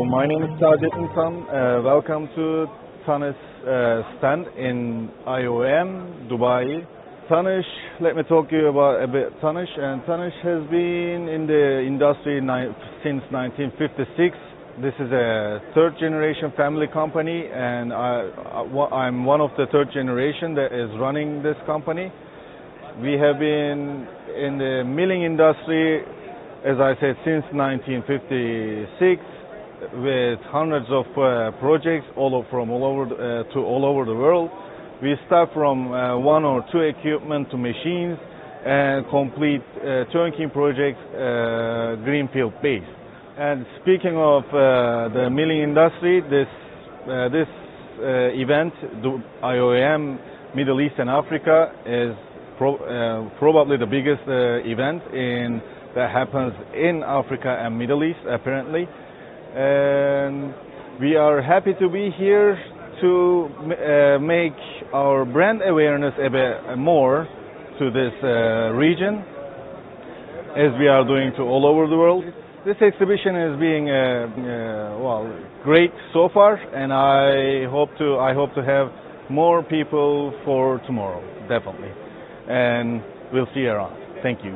my name is Sajid Insan. Welcome to Tanis stand in Iaom, Dubai. Tanis, let me talk to you about a bit Tanis. And Tanis has been in the industry since 1956. This is a third generation family company, and I'm one of the third generation that is running this company. We have been in the milling industry, as I said, since 1956, with hundreds of projects from all over the world. We start from one or two equipment to machines and complete turnkey projects, greenfield based. And speaking of the milling industry, this event, IOM Middle East and Africa, is probably the biggest event that happens in Africa and Middle East, apparently. And we are happy to be here to make our brand awareness a bit more to this region, as we are doing to all over the world. This exhibition is being great so far, and I hope to have more people for tomorrow, definitely. And we'll see you around. Thank you.